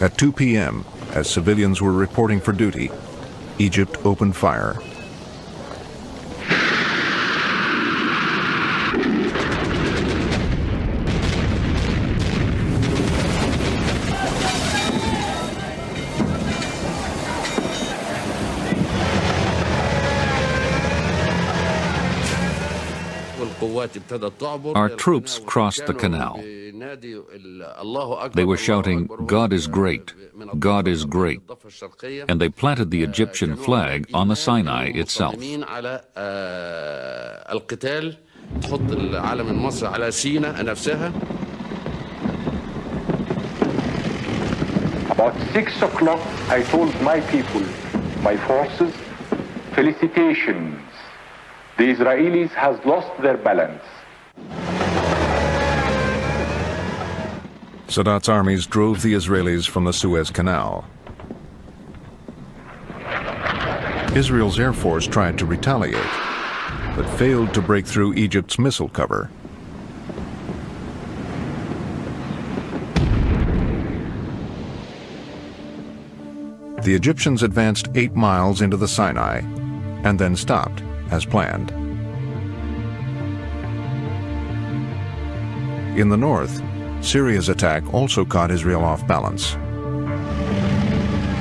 At 2 p.m., as civilians were reporting for duty, Egypt opened fire. Our troops crossed the canal. They were shouting, "God is great, God is great," and they planted the Egyptian flag on the Sinai itself. About 6 o'clock, I told my people, my forces, felicitations. The Israelis has lost their balance. Sadat's armies drove the Israelis from the Suez Canal. Israel's Air Force tried to retaliate, but failed to break through Egypt's missile cover. The Egyptians advanced 8 miles into the Sinai and then stopped, as planned. In the north, Syria's attack also caught Israel off balance.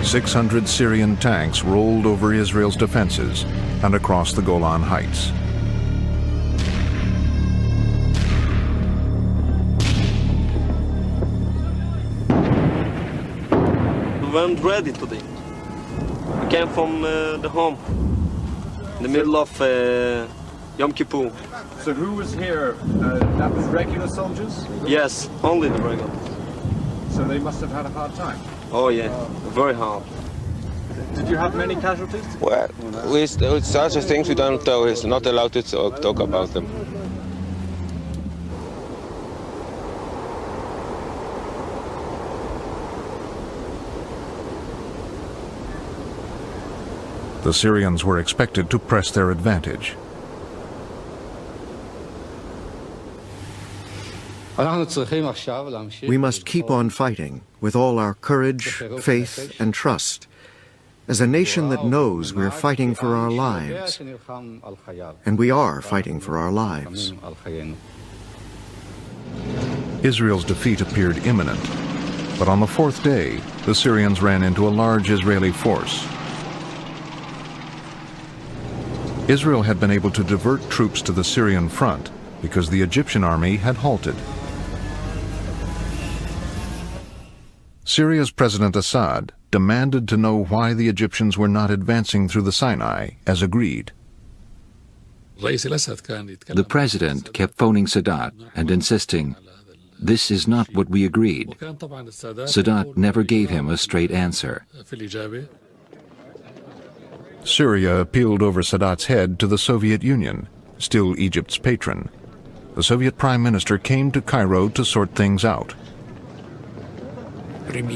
600 Syrian tanks rolled over Israel's defenses and across the Golan Heights. We weren't ready today. We came from the home, in the middle of Yom Kippur. So who was here? That was regular soldiers? Yes, only the regular. So they must have had a hard time? Oh yeah, very hard. Did you have many casualties? Well, with such things we don't know. It's not allowed to talk about them. The Syrians were expected to press their advantage. We must keep on fighting with all our courage, faith, and trust, as a nation that knows we're fighting for our lives. And we are fighting for our lives. Israel's defeat appeared imminent, but on the 4th day, the Syrians ran into a large Israeli force. Israel had been able to divert troops to the Syrian front because the Egyptian army had halted. Syria's President Assad demanded to know why the Egyptians were not advancing through the Sinai as agreed. The president kept phoning Sadat and insisting, "This is not what we agreed." Sadat never gave him a straight answer. Syria appealed over Sadat's head to the Soviet Union, still Egypt's patron. The Soviet Prime Minister came to Cairo to sort things out. Prime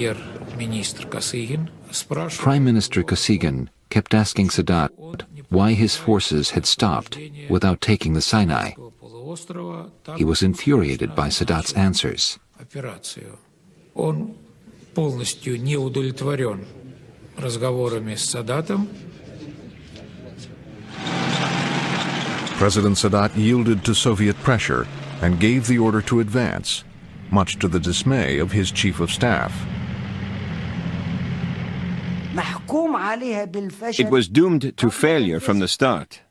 Minister Kosygin kept asking Sadat why his forces had stopped without taking the Sinai. He was infuriated by Sadat's answers. President Sadat yielded to Soviet pressure and gave the order to advance, much to the dismay of his chief of staff. It was doomed to failure from the start.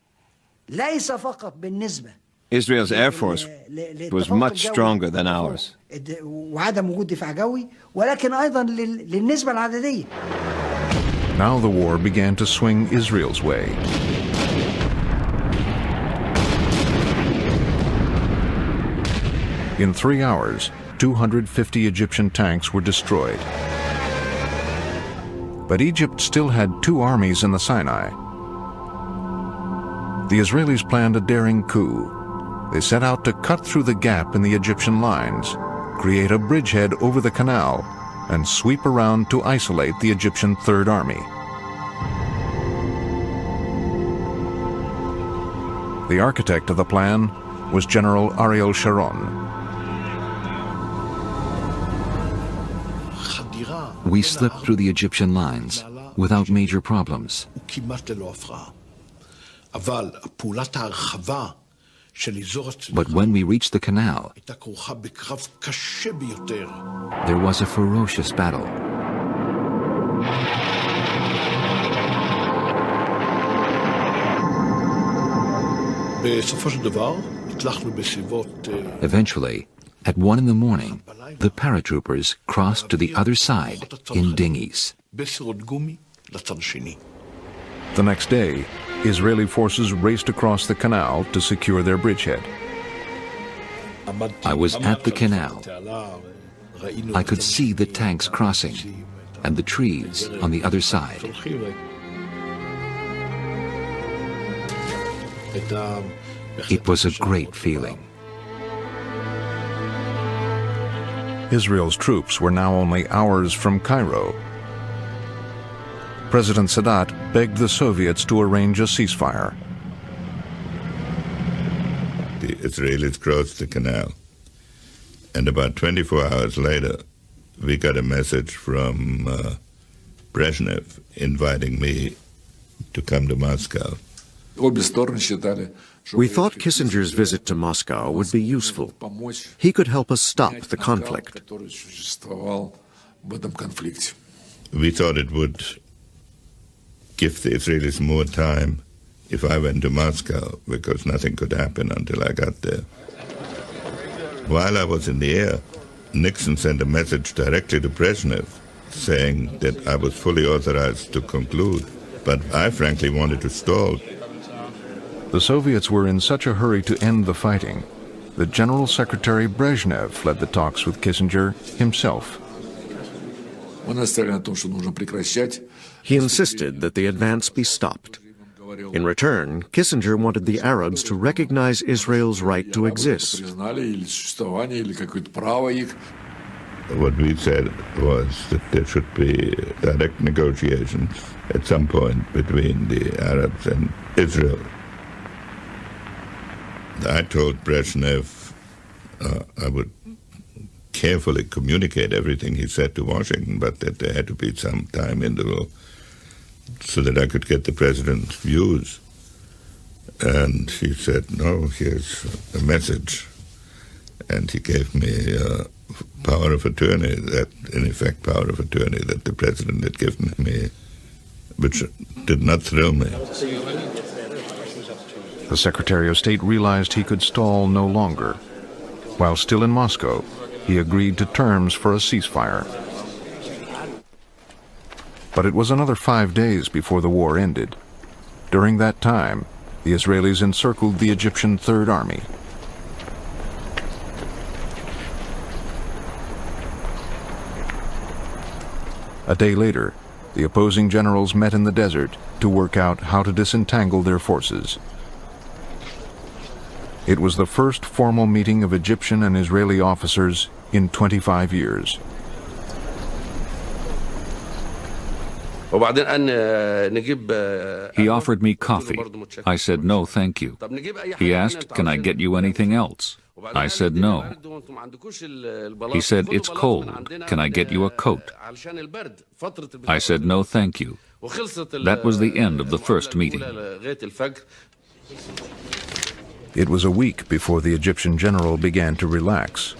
Israel's Air Force was much stronger than ours. Now the war began to swing Israel's way. In 3 hours, 250 Egyptian tanks were destroyed. But Egypt still had 2 armies in the Sinai. The Israelis planned a daring coup. They set out to cut through the gap in the Egyptian lines, create a bridgehead over the canal, and sweep around to isolate the Egyptian Third Army. The architect of the plan was General Ariel Sharon. We slipped through the Egyptian lines without major problems. But when we reached the canal, there was a ferocious battle. Eventually, at 1 in the morning, the paratroopers crossed to the other side in dinghies. The next day, Israeli forces raced across the canal to secure their bridgehead. I was at the canal. I could see the tanks crossing and the trees on the other side. It was a great feeling. Israel's troops were now only hours from Cairo. President Sadat begged the Soviets to arrange a ceasefire. The Israelis crossed the canal, and about 24 hours later, we got a message from Brezhnev inviting me to come to Moscow. We thought Kissinger's visit to Moscow would be useful. He could help us stop the conflict. We thought it would give the Israelis more time if I went to Moscow, because nothing could happen until I got there. While I was in the air, Nixon sent a message directly to Brezhnev saying that I was fully authorized to conclude, but I frankly wanted to stall. The Soviets were in such a hurry to end the fighting that General Secretary Brezhnev led the talks with Kissinger himself. He insisted that the advance be stopped. In return, Kissinger wanted the Arabs to recognize Israel's right to exist. What we said was that there should be direct negotiations at some point between the Arabs and Israel. I told Brezhnev I would carefully communicate everything he said to Washington, but that there had to be some time interval so that I could get the president's views. And he said, no, here's a message. And he gave me power of attorney, that, in effect, power of attorney that the president had given me, which did not thrill me. The Secretary of State realized he could stall no longer. While still in Moscow, he agreed to terms for a ceasefire. But it was another 5 days before the war ended. During that time, the Israelis encircled the Egyptian Third Army. A day later, the opposing generals met in the desert to work out how to disentangle their forces. It was the first formal meeting of Egyptian and Israeli officers in 25 years. He offered me coffee. I said, no, thank you. He asked, can I get you anything else? I said, no. He said, it's cold. Can I get you a coat? I said, no, thank you. That was the end of the first meeting. It was a week before the Egyptian general began to relax.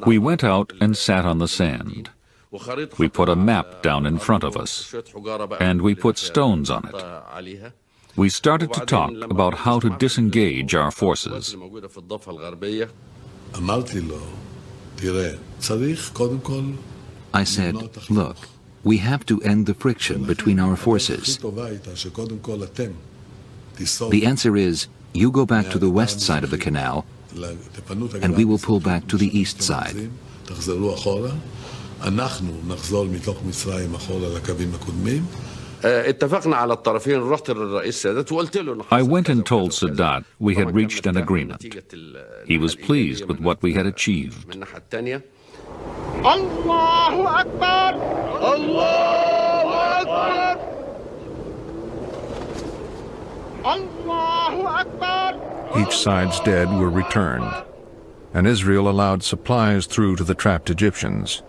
We went out and sat on the sand. We put a map down in front of us, and we put stones on it. We started to talk about how to disengage our forces. I said, look, we have to end the friction between our forces. The answer is, you go back to the west side of the canal, and we will pull back to the east side. I went and told Sadat we had reached an agreement. He was pleased with what we had achieved. Allahu Akbar! Allahu Akbar! Allahu Akbar! Each side's dead were returned. and Israel allowed supplies through to the trapped Egyptians.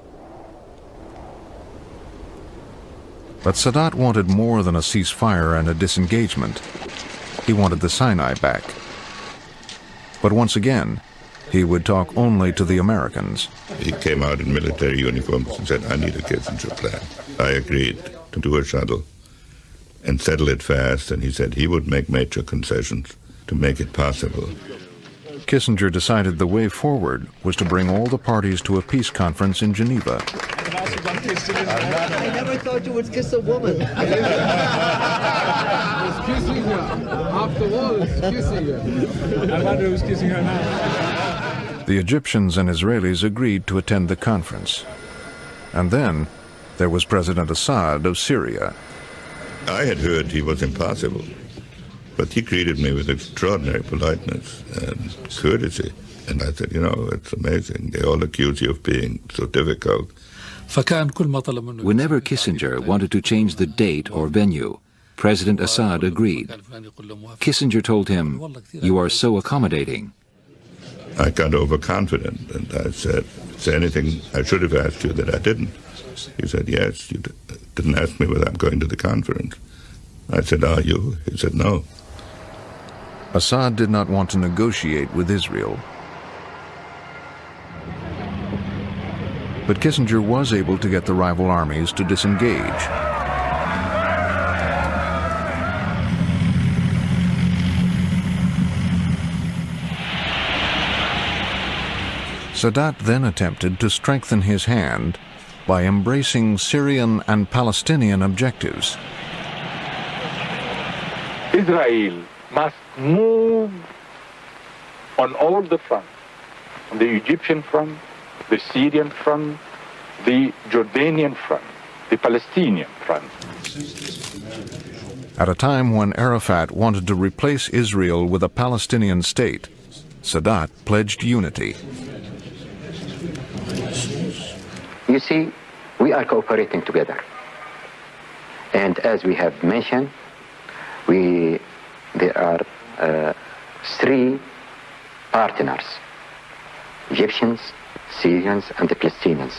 But Sadat wanted more than a ceasefire and a disengagement. He wanted the Sinai back. But once again, he would talk only to the Americans. He came out in military uniforms and said, I need a Kissinger plan. I agreed to do a shuttle and settle it fast, and he said he would make major concessions to make it possible. Kissinger decided the way forward was to bring all the parties to a peace conference in Geneva. I never thought you would kiss a woman. Kissing her. After all, it's kissing her. I wonder who's kissing her now. The Egyptians and Israelis agreed to attend the conference. And then there was President Assad of Syria. I had heard he was impossible, but he greeted me with extraordinary politeness and courtesy. And I said, you know, it's amazing. They all accuse you of being so difficult. Whenever Kissinger wanted to change the date or venue, President Assad agreed. Kissinger told him, "You are so accommodating." I got overconfident, and I said, is there anything I should have asked you that I didn't? He said, yes, you didn't ask me whether I'm going to the conference. I said, are you? He said, no. Assad did not want to negotiate with Israel. But Kissinger was able to get the rival armies to disengage. Sadat then attempted to strengthen his hand by embracing Syrian and Palestinian objectives. Israel must move on all the fronts, on the Egyptian front, the Syrian front, the Jordanian front, the Palestinian front. At a time when Arafat wanted to replace Israel with a Palestinian state, Sadat pledged unity. You see, we are cooperating together. And as we have mentioned, there are three partners: Egyptians, Syrians, and the Palestinians.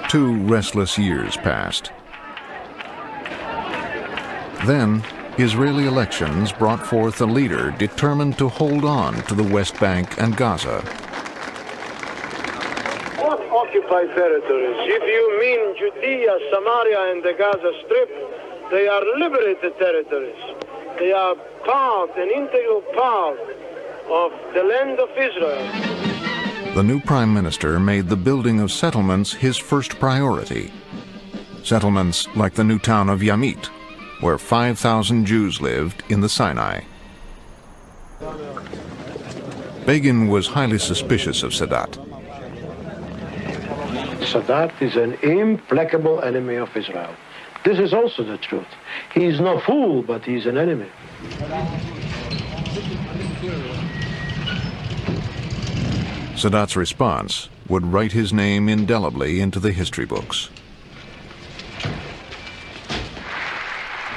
2 restless years passed. Then, Israeli elections brought forth a leader determined to hold on to the West Bank and Gaza. What occupied territories? If you mean Judea, Samaria, and the Gaza Strip, they are liberated territories. They are part, an integral part of the land of Israel. The new prime minister made the building of settlements his first priority. Settlements like the new town of Yamit, where 5,000 Jews lived in the Sinai. Begin was highly suspicious of Sadat. Sadat is an implacable enemy of Israel. This is also the truth. He is no fool, but he is an enemy. Sadat's response would write his name indelibly into the history books.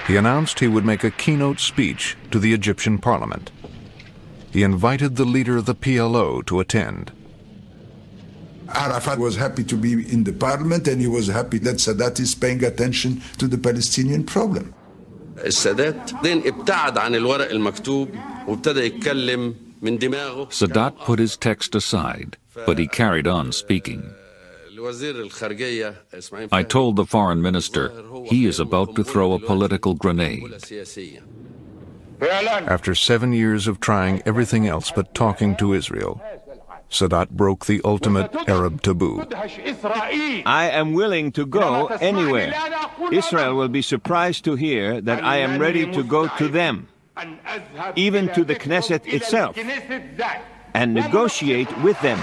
He announced he would make a keynote speech to the Egyptian parliament. He invited the leader of the PLO to attend. Arafat was happy to be in the parliament, and he was happy that Sadat is paying attention to the Palestinian problem. السادات then ابتعد عن الورق المكتوب وابتدى يتكلم من دماغه. Sadat put his text aside, but he carried on speaking. I told the foreign minister, he is about to throw a political grenade. After 7 years of trying everything else but talking to Israel, Sadat broke the ultimate Arab taboo. I am willing to go anywhere. Israel will be surprised to hear that I am ready to go to them, even to the Knesset itself, and negotiate with them.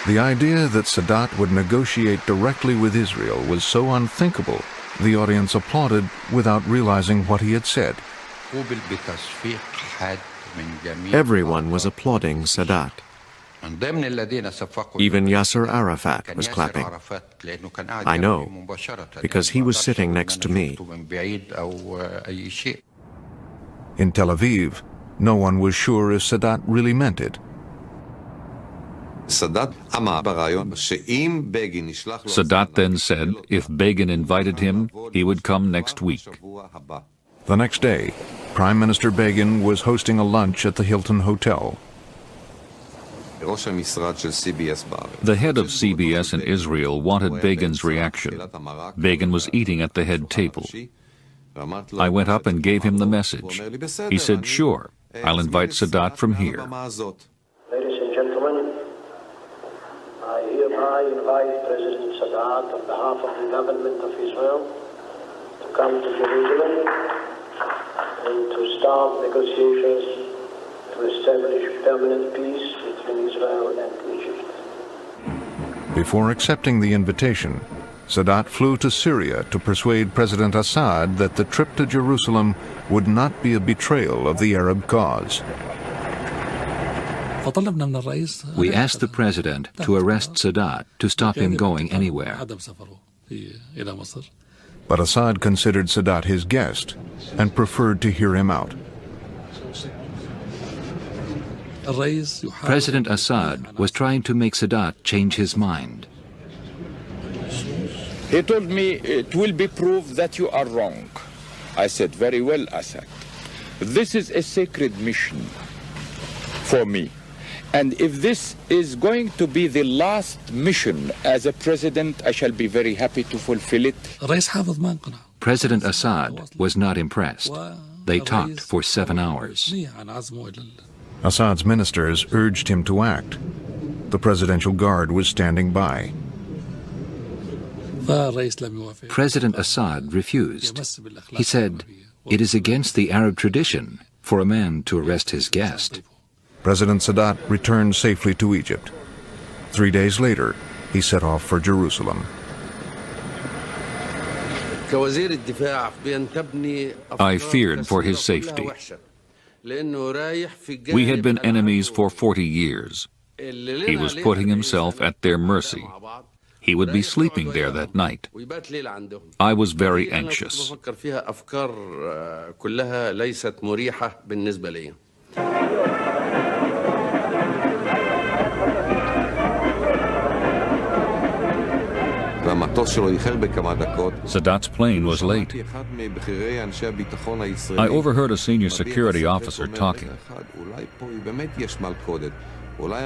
The idea that Sadat would negotiate directly with Israel was so unthinkable, the audience applauded without realizing what he had said. Everyone was applauding Sadat. Even Yasser Arafat was clapping. I know, because he was sitting next to me. In Tel Aviv, No one was sure if Sadat really meant it. Sadat then said if Begin invited him, he would come next week. The next day, Prime Minister Begin was hosting a lunch at the Hilton Hotel. The head of CBS in Israel wanted Begin's reaction. Begin was eating at the head table. I went up and gave him the message. He said, "Sure, I'll invite Sadat from here." Ladies and gentlemen, I hereby invite President Sadat on behalf of the government of Israel to come to Jerusalem and to start negotiations to establish permanent peace between Israel and Egypt. Before accepting the invitation, Sadat flew to Syria to persuade President Assad that the trip to Jerusalem would not be a betrayal of the Arab cause. We asked the president to arrest Sadat to stop him going anywhere. But Assad considered Sadat his guest and preferred to hear him out. President Assad was trying to make Sadat change his mind. He told me, it will be proved that you are wrong. I said, very well, Assad. This is a sacred mission for me. And if this is going to be the last mission as a president, I shall be very happy to fulfill it. President Assad was not impressed. They talked for 7 hours. Assad's ministers urged him to act. The Presidential Guard was standing by. President Assad refused. He said, "It is against the Arab tradition for a man to arrest his guest." President Sadat returned safely to Egypt. 3 days later, he set off for Jerusalem. I feared for his safety. We had been enemies for 40 years. He was putting himself at their mercy. He would be sleeping there that night. I was very anxious. Sadat's plane was late. I overheard a senior security officer talking.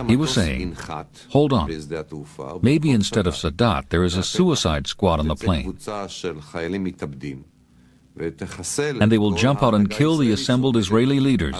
He was saying, "Hold on, maybe instead of Sadat there is a suicide squad on the plane, and they will jump out and kill the assembled Israeli leaders."